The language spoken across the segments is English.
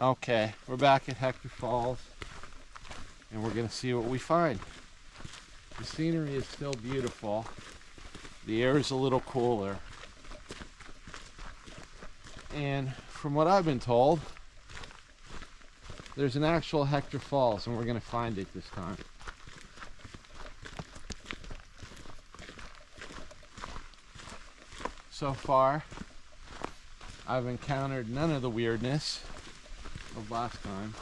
Okay, we're back at Hector Falls, and we're gonna see what we find. The scenery is still beautiful. The air is a little cooler. And from what I've been told, there's an actual Hector Falls, and we're gonna find it this time. So far, I've encountered none of the weirdness of last time.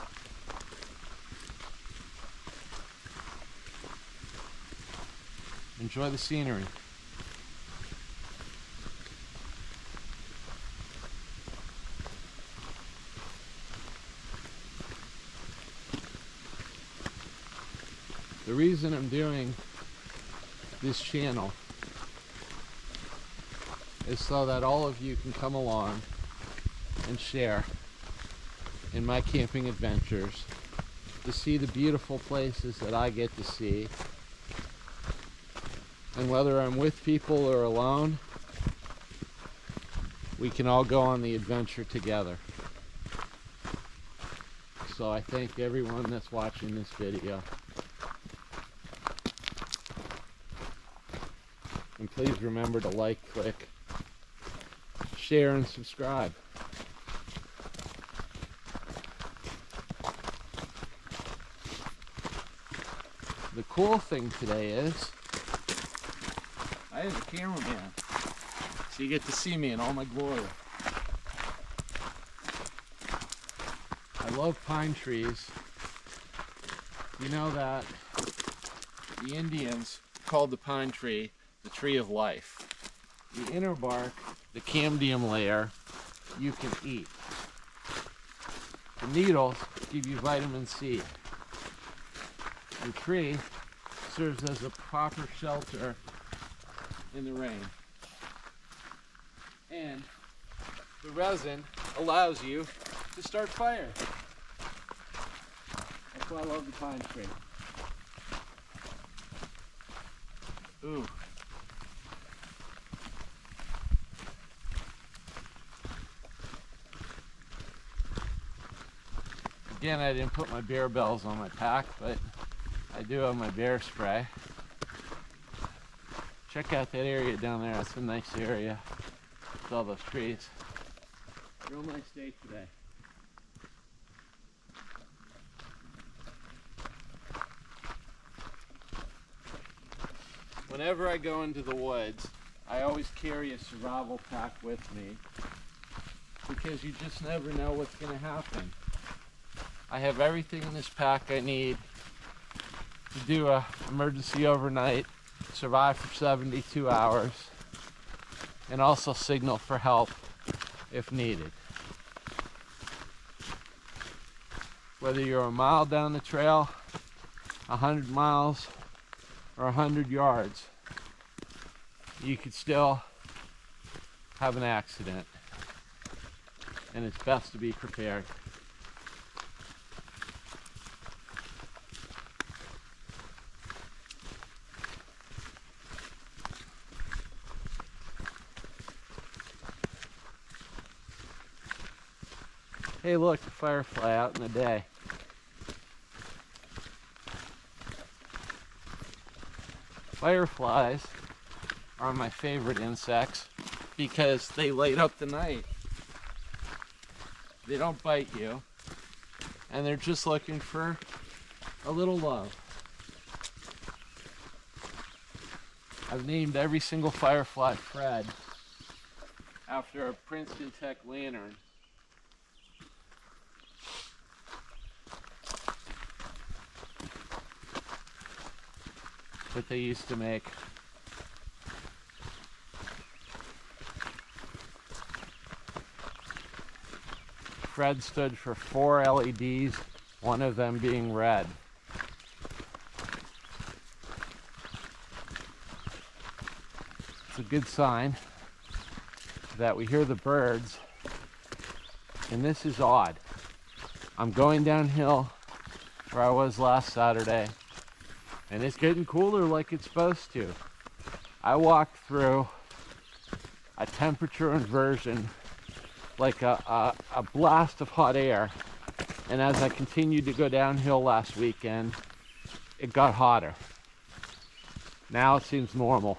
Enjoy the scenery. The reason I'm doing this channel is so that all of you can come along and share in my camping adventures, to see the beautiful places that I get to see. And whether I'm with people or alone, we can all go on the adventure together. So I thank everyone that's watching this video. And please remember to like, click, share, and subscribe. The cool thing today is I have a cameraman, so you get to see me in all my glory. I love pine trees. You know that the Indians called the pine tree the tree of life. The inner bark, the cambium layer, you can eat. The needles give you vitamin C. The tree serves as a proper shelter in the rain. And the resin allows you to start fire. That's why I love the pine tree. Ooh. Again, I didn't put my bear bells on my pack, but I do have my bear spray. Check out that area down there. It's a nice area with all those trees. Real nice day today. Whenever I go into the woods, I always carry a survival pack with me, because you just never know what's going to happen. I have everything in this pack I need to do an emergency overnight, survive for 72 hours, and also signal for help if needed. Whether you're a mile down the trail, 100 miles, or 100 yards, you could still have an accident, and it's best to be prepared. Hey look, a firefly out in the day. Fireflies are my favorite insects because they light up the night. They don't bite you, and they're just looking for a little love. I've named every single firefly Fred after a Princeton Tech lantern. That they used to make. Fred stood for 4 LEDs, one of them being red. It's a good sign that we hear the birds, and this is odd. I'm going downhill where I was last Saturday, and it's getting cooler like it's supposed to. I walked through a temperature inversion, like a blast of hot air And as I continued to go downhill last weekend, it got hotter. Now it seems normal.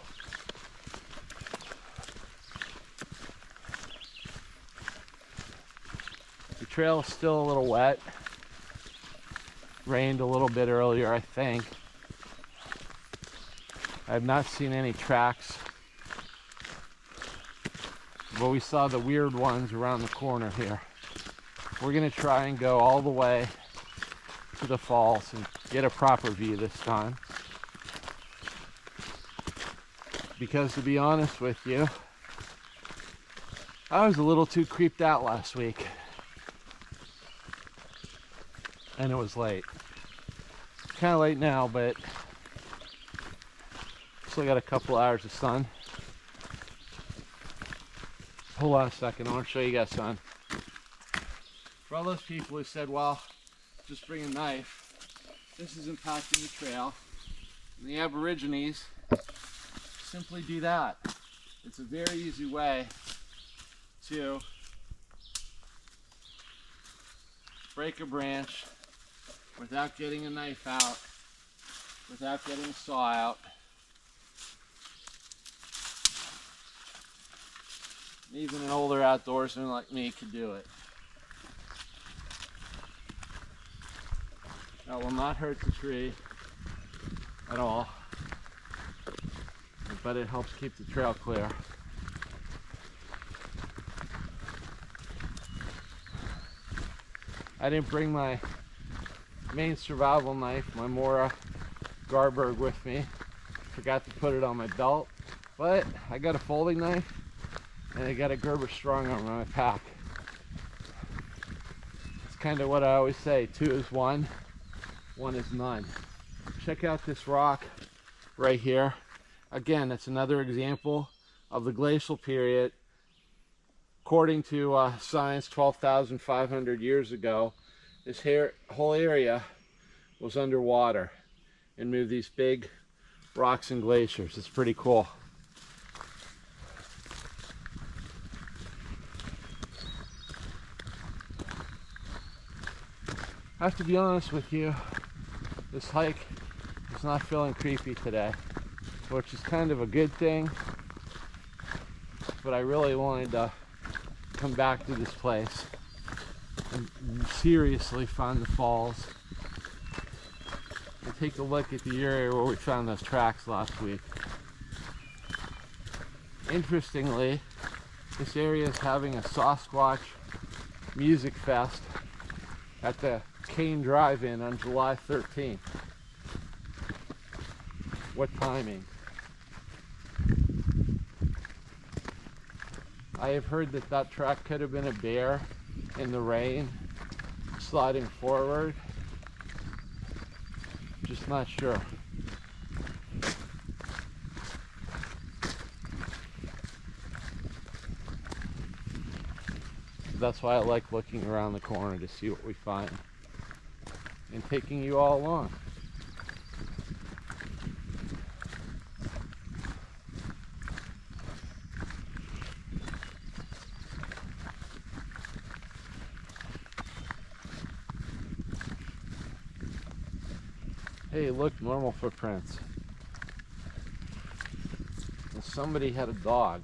The trail is still a little wet. Rained a little bit earlier, I think. I've not seen any tracks, but we saw the weird ones around the corner here. We're gonna try and go all the way to the falls and get a proper view this time. Because to be honest with you, I was a little too creeped out last week. And it was late. Kind of late now, but still got a couple hours of sun. Hold on a second, I want to show you guys something. For all those people who said, well, just bring a knife, this is impacting the trail. And the Aborigines simply do that. It's a very easy way to break a branch without getting a knife out, without getting a saw out. Even an older outdoorsman like me could do it. That will not hurt the tree at all, but it helps keep the trail clear. I didn't bring my main survival knife, my Mora Garberg, with me. Forgot to put it on my belt, but I got a folding knife and I got a Gerber strong arm in my pack. It's kind of what I always say, 2 is 1, 1 is none. Check out this rock right here. Again, that's another example of the glacial period. According to science, 12,500 years ago, this whole area was underwater and moved these big rocks and glaciers. It's pretty cool. I have to be honest with you, this hike is not feeling creepy today, which is kind of a good thing, but I really wanted to come back to this place and seriously find the falls and take a look at the area where we found those tracks last week. Interestingly, this area is having a Sasquatch music fest at the Kane Drive-In on July 13th. What timing? I have heard that that track could have been a bear in the rain sliding forward. Just not sure. That's why I like looking around the corner to see what we find and taking you all along. Hey, look, normal footprints. And somebody had a dog.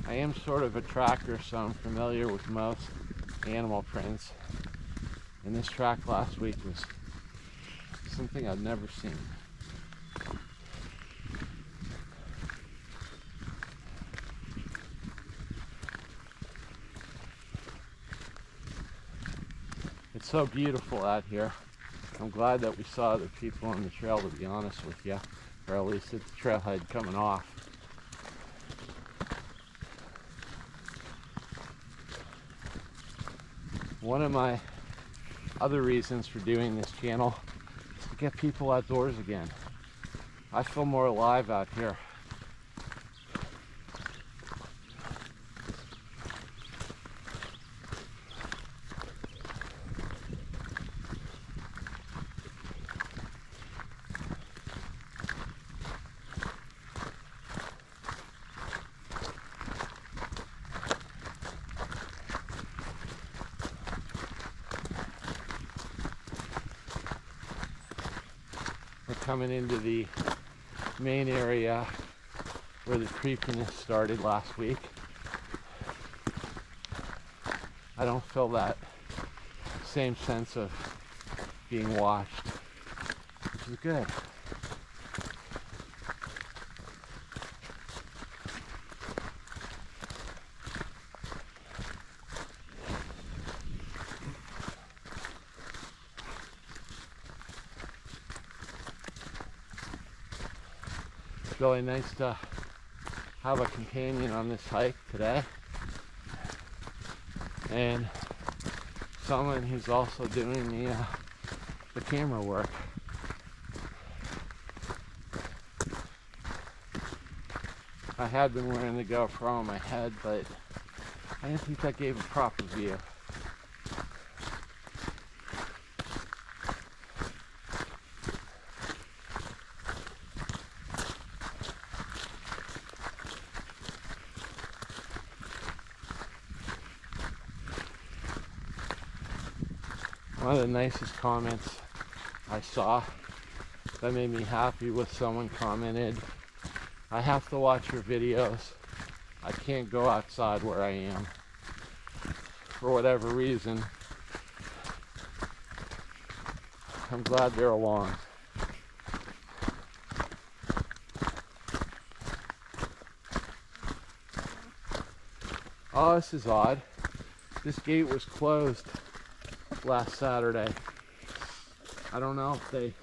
I am sort of a tracker, so I'm familiar with most animal prints. And this track last week was something I've never seen. It's so beautiful out here. I'm glad that we saw other people on the trail, to be honest with you, or at least at the trailhead coming off. One of my other reasons for doing this channel is to get people outdoors again. I feel more alive out here. coming into the main area where the creepiness started last week. I don't feel that same sense of being watched, which is good. It's really nice to have a companion on this hike today, and someone who's also doing the camera work. I had been wearing the GoPro on my head, but I didn't think that gave a proper view. One of the nicest comments I saw that made me happy was someone commented, "I have to watch your videos. I can't go outside where I am for whatever reason. I'm glad they're along." Oh, this is odd. This gate was closed last Saturday. I don't know if they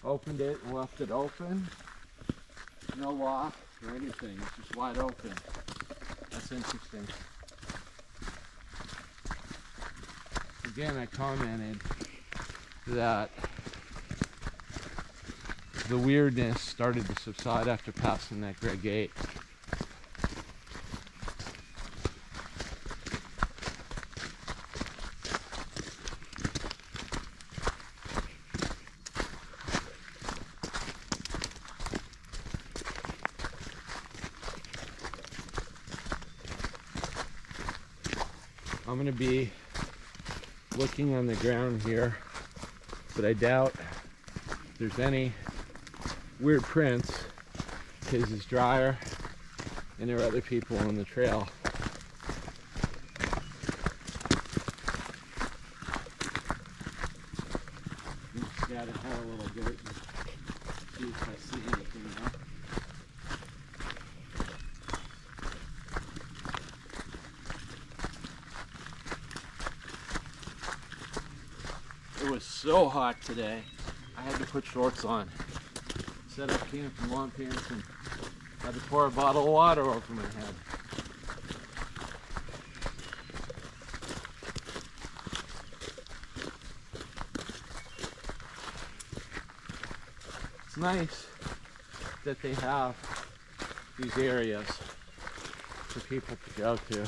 opened it and left it open. No lock or anything. It's just wide open. That's interesting. Again, I commented that the weirdness started to subside after passing that gray gate. I'm going to be looking on the ground here, but I doubt there's any weird prints because it's drier and there are other people on the trail. I'm going to scout ahead a little bit and see if I see anything now. It was so hot today, I had to put shorts on. Set up camp in long pants and had to pour a bottle of water over my head. It's nice that they have these areas for people to go to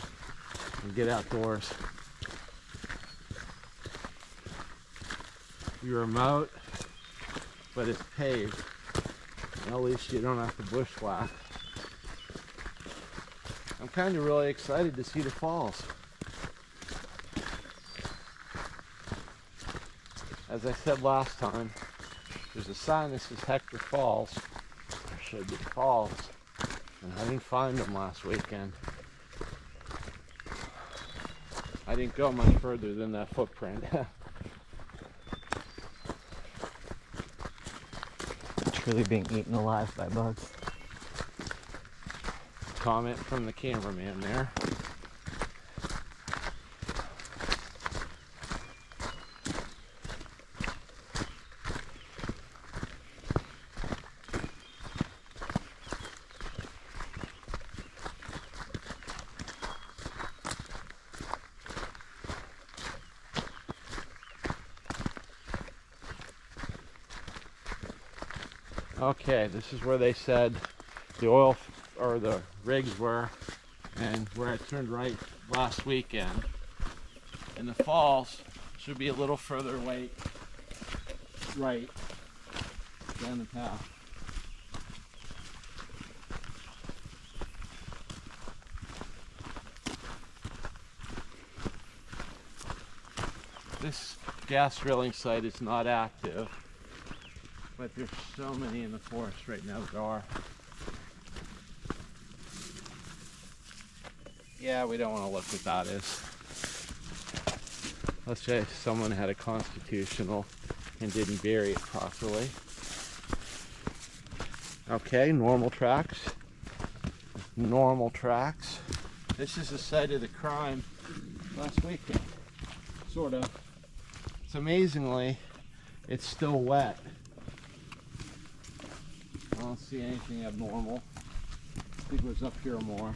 and get outdoors. You're remote, but it's paved. And at least you don't have to bushwhack. I'm kind of really excited to see the falls. As I said last time, there's a sign that says Hector Falls. There should be falls. And I didn't find them last weekend. I didn't go much further than that footprint. Really being eaten alive by bugs. Comment from the cameraman there. Okay, this is where they said the oil or the rigs were, and where I turned right last weekend. And the falls should be a little further away, right down the path. This gas drilling site is not active. But there's so many in the forest right now that are. Yeah, we don't want to look what that is. Let's say someone had a constitutional and didn't bury it properly. Okay, normal tracks. Normal tracks. This is the site of the crime last weekend. Sort of. It's amazingly, it's still wet. I don't see anything abnormal. I think it was up here more.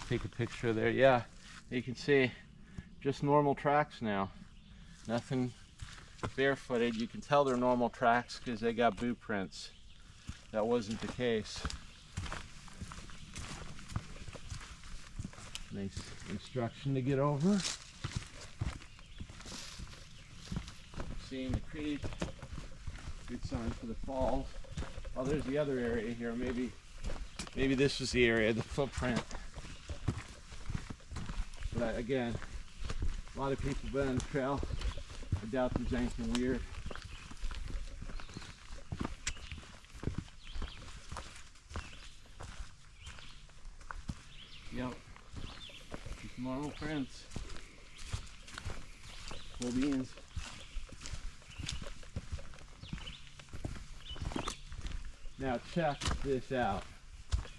Take a picture there. Yeah, you can see just normal tracks now. Nothing barefooted. You can tell they're normal tracks because they got boot prints. That wasn't the case. Nice instruction to get over. Seeing the creek. Good sign for the falls. Oh, there's the other area here. Maybe this was the area, the footprint. But again, a lot of people been on the trail. I doubt there's anything weird. Yep. Just normal prints. Full beans. Now check this out.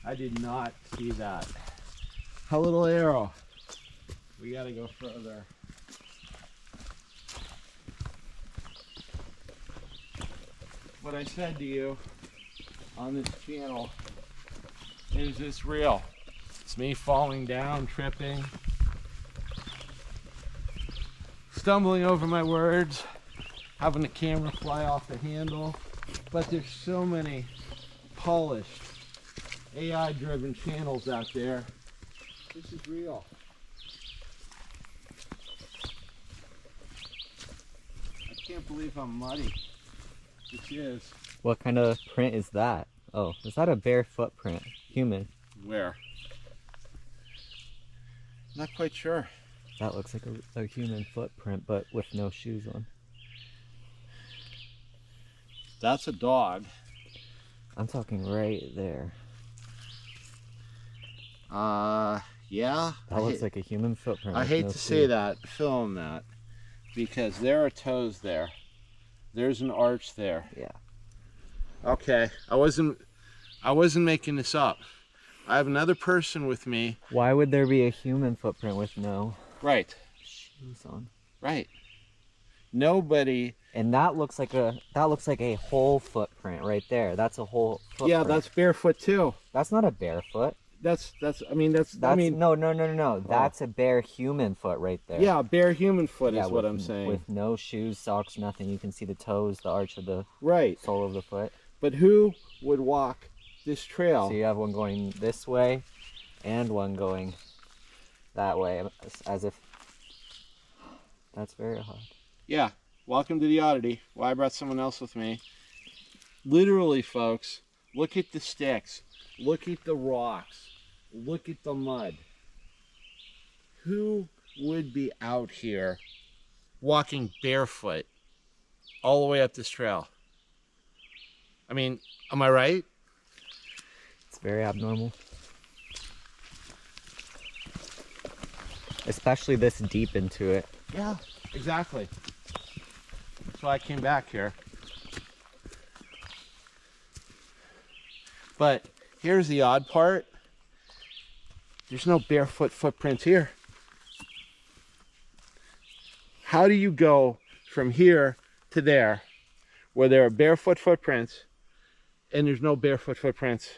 I did not see that. A little arrow. We gotta go further. What I said to you on this channel is this real. It's me falling down, tripping, stumbling over my words, having the camera fly off the handle. But there's so many polished, AI-driven channels out there. This is real. I can't believe how muddy this is. What kind of print is that? Oh, is that a bare footprint? Human. Where? Not quite sure. That looks like a human footprint, but with no shoes on. That's a dog. I'm talking right there. Yeah. That looks like a human footprint. I with hate no to say shoe. that, film that, because there are toes there. There's an arch there. Yeah. Okay, I wasn't making this up. I have another person with me. Why would there be a human footprint with no Right. shoes on? Right. Nobody. And that looks like a whole footprint right there. That's a whole footprint. Yeah, that's barefoot too. That's not a barefoot. That's No. That's a bare human foot right there. Yeah, bare human foot Yeah, is what I'm saying. With no shoes, socks, nothing. You can see the toes, the arch of the Right. sole of the foot. But who would walk this trail? So you have one going this way and one going that way, as if that's very odd. Yeah. Welcome to the oddity. Well, I brought someone else with me. Literally, folks, look at the sticks. Look at the rocks. Look at the mud. Who would be out here walking barefoot all the way up this trail? I mean, am I right? It's very abnormal. Especially this deep into it. Yeah, exactly. That's why I came back here. But here's the odd part. There's no barefoot footprints here. How do you go from here to there where there are barefoot footprints and there's no barefoot footprints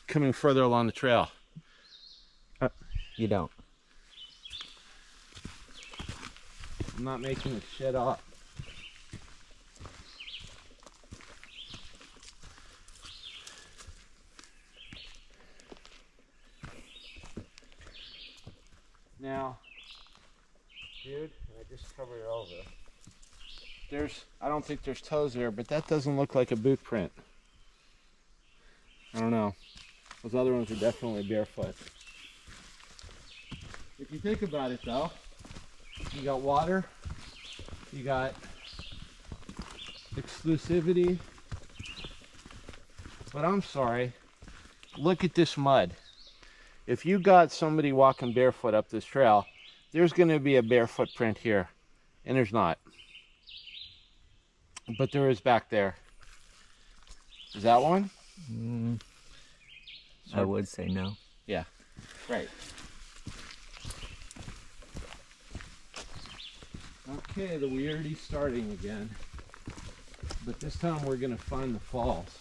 coming further along the trail? You don't. I'm not making this shit up. Now, dude, I just covered it over. I don't think there's toes there, but that doesn't look like a boot print. I don't know. Those other ones are definitely barefoot. If you think about it though, you got water, you got exclusivity, but I'm sorry, look at this mud. If you got somebody walking barefoot up this trail, there's going to be a bare footprint here, and there's not. But there is back there. Is that one? I would say no. Yeah, right. Okay, the weirdie's starting again. But this time we're going to find the falls.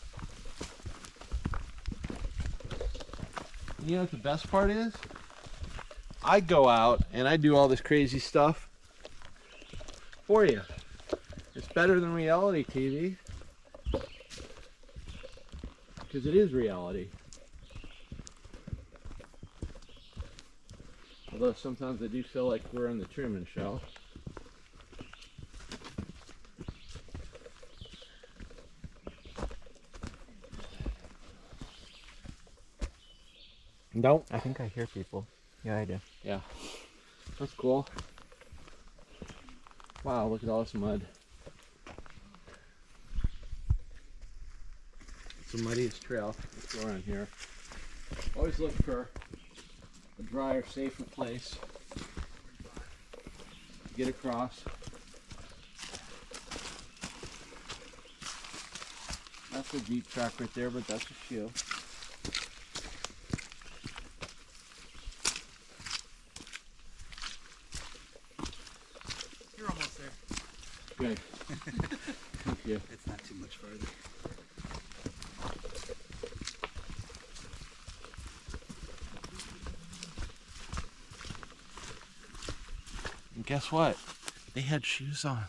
You know what the best part is? I go out and I do all this crazy stuff for you. It's better than reality TV. Because it is reality. Although sometimes I do feel like we're on the Truman Show. Nope. I think I hear people. Yeah, I do. Yeah. That's cool. Wow, look at all this mud. It's the muddiest trail. Let's go around here. Always look for a drier, safer place to get across. That's a deep track right there, but that's a shoe. You're almost there. Good. Thank you. It's not too much further. And guess what? They had shoes on.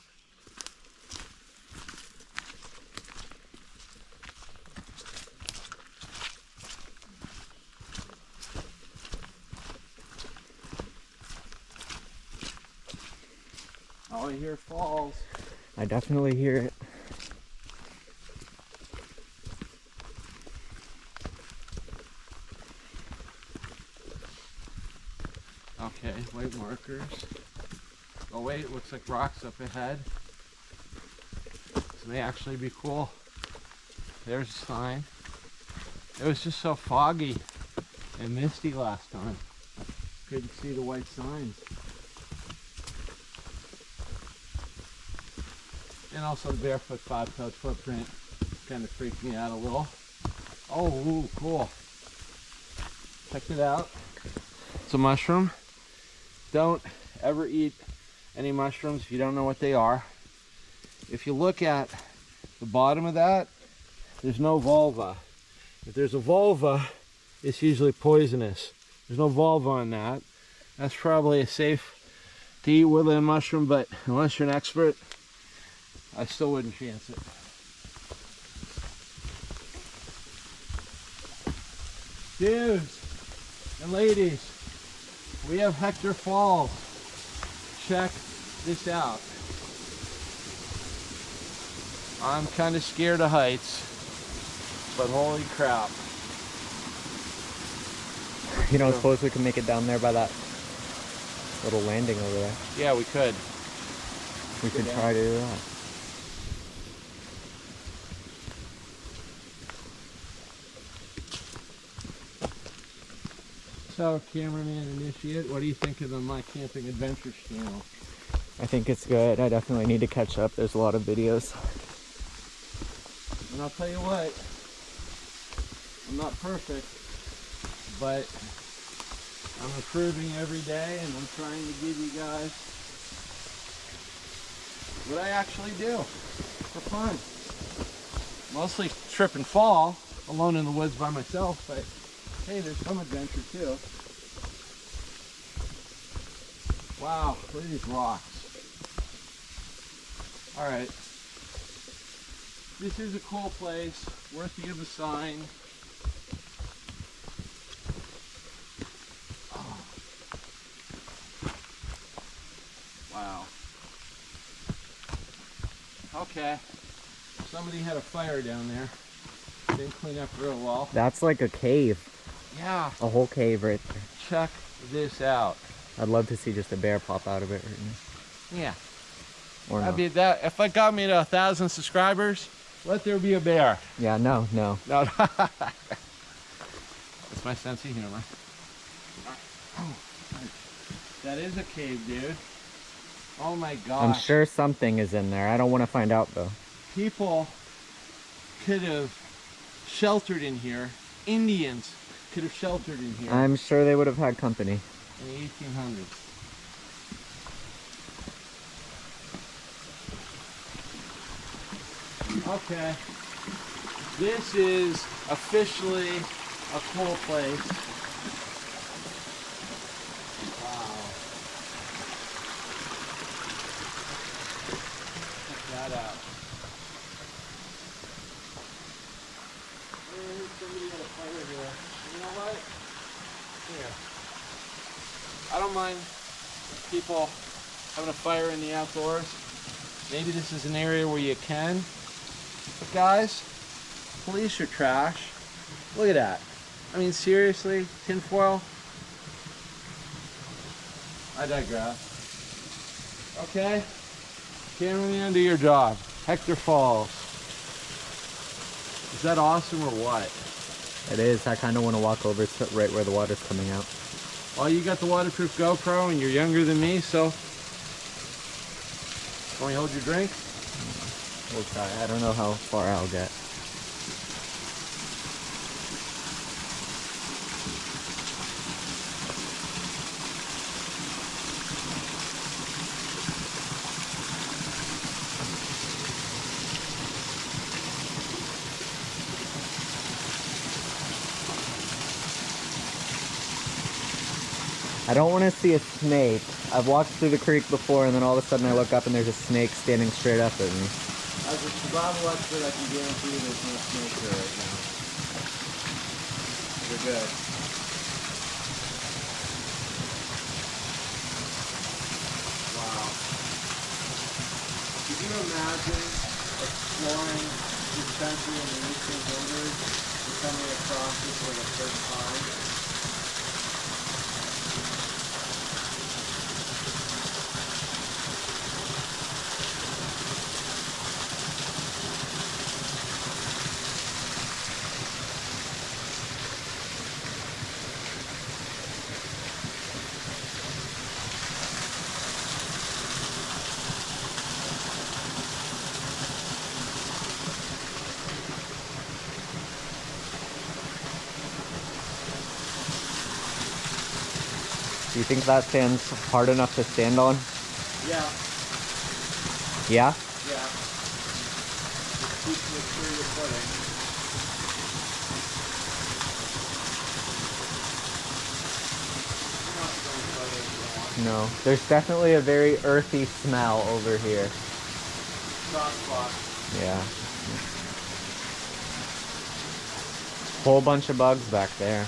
Oh, I hear falls. I definitely hear it. Okay, white markers. Oh wait, looks like rocks up ahead. This may actually be cool. There's a sign. It was just so foggy and misty last time. Couldn't see the white signs. And also the barefoot bobtail footprint kind of freaked me out a little. Oh, ooh, cool. Check it out. It's a mushroom. Don't ever eat any mushrooms if you don't know what they are. If you look at the bottom of that, there's no vulva. If there's a vulva, it's usually poisonous. There's no vulva on that. That's probably a safe to eat woodland mushroom, but unless you're an expert, I still wouldn't chance it. Dudes and ladies, we have Hector Falls. Check this out. I'm kind of scared of heights, but holy crap. You don't suppose we can make it down there by that little landing over there? Yeah, we could. We could try to do that. So, cameraman initiate, what do you think of the My Camping Adventures channel? I think it's good. I definitely need to catch up. There's a lot of videos. And I'll tell you what, I'm not perfect, but I'm improving every day, and I'm trying to give you guys what I actually do for fun. Mostly trip and fall, alone in the woods by myself, but hey, there's some adventure too. Wow, look at these rocks. Alright. This is a cool place, worth to give a sign. Oh. Wow. Okay. Somebody had a fire down there. Didn't clean up real well. That's like a cave. Yeah, A whole cave right there. check this out. I'd love to see just a bear pop out of it right now. Yeah. Or That'd not. be that. If I got me to 1,000 subscribers, let there be a bear. Yeah, no. No, that's my sense of humor. That is a cave, dude. Oh my gosh. I'm sure something is in there. I don't want to find out though. People could have sheltered in here. Indians could have sheltered in here I'm sure they would have had company. in the 1800s. Okay. This is officially a cool place. Wow. Check that out. Somebody had a fire here. You know what? Here. I don't mind people having a fire in the outdoors. Maybe this is an area where you can. But guys, police are trash. Look at that. I mean, seriously, tinfoil? I digress. Okay, cameraman, do your job. Hector Falls. Is that awesome or what? It is. I kind of want to walk over to right where the water's coming out. Well, you got the waterproof GoPro and you're younger than me, so can we hold your drink? We'll try. I don't know how far I'll get. I don't want to see a snake. I've walked through the creek before and then all of a sudden I look up and there's a snake standing straight up at me. As a survival expert, I can guarantee you there's no snake here right now. You're good. Wow. Could you imagine exploring this country in the 1800s and coming across this for the first time? Do you think that stands hard enough to stand on? Yeah. Yeah? Yeah. Just keep sure your footing. You don't have to go any further if you don't want. No. There's definitely a very earthy smell over here. Soft spot. Yeah. Whole bunch of bugs back there.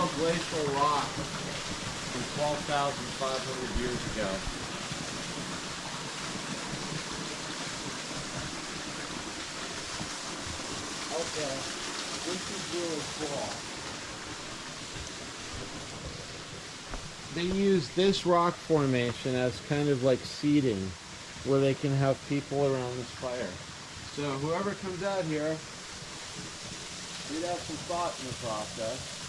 all glacial rock from 12,500 years ago. Okay, this is really cool. They use this rock formation as kind of like seating, where they can have people around this fire. So whoever comes out here, you'd have some thought in the process.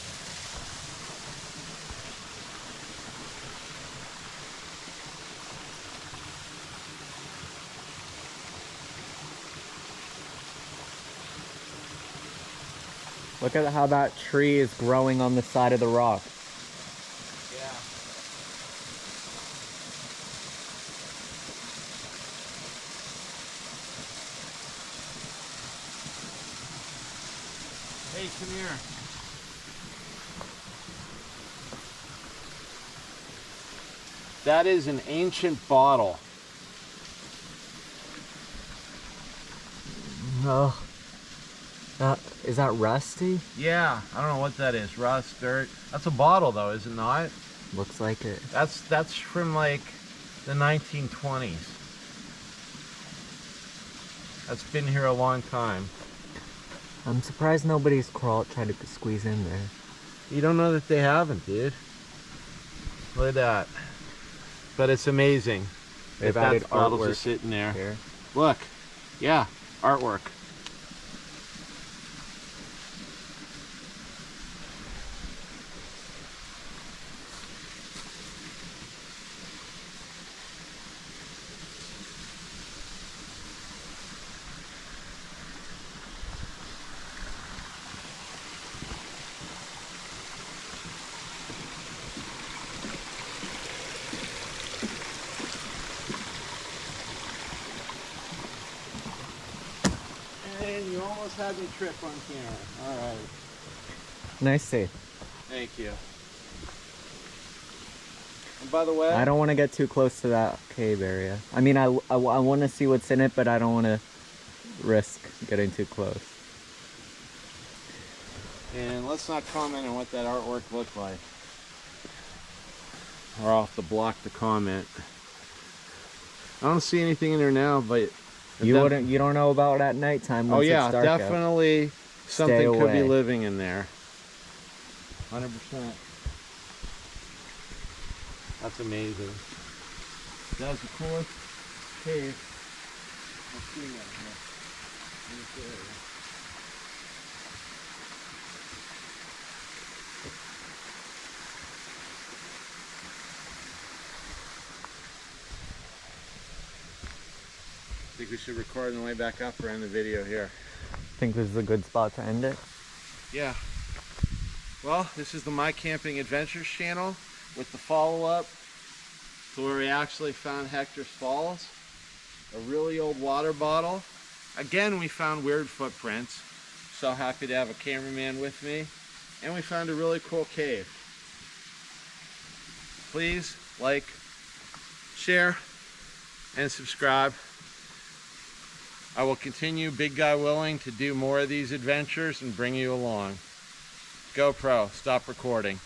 Look at how that tree is growing on the side of the rock. Yeah. Hey, come here. That is an ancient bottle. Oh, is that rusty? Yeah, I don't know what that is. Rust, dirt. That's a bottle though, is it not? Looks like it. That's from like the 1920s. That's been here a long time. I'm surprised nobody's tried to squeeze in there. You don't know that they haven't, dude. Look at that. But it's amazing. They've that added bottle's artwork just sitting there. here. Look. Yeah, artwork. And you almost had me trip on camera. All right. Nice save. Thank you. And by the way, I don't want to get too close to that cave area. I mean, I want to see what's in it, but I don't want to risk getting too close. and let's not comment on what that artwork looked like. Or I'll have to block the comment. I don't see anything in there now, but You don't know about at nighttime. oh Once yeah, it's dark out. definitely something could be away. living in there. 100%. That's amazing. That was the coolest cave I've seen out here in this area. I think we should record on the way back up or end the video here. Think this is a good spot to end it? Yeah. Well, this is the My Camping Adventures channel with the follow-up to where we actually found Hector Falls. A really old water bottle. Again, we found weird footprints. So happy to have a cameraman with me. And we found a really cool cave. Please like, share, and subscribe. I will continue, big guy willing, to do more of these adventures and bring you along. GoPro, stop recording.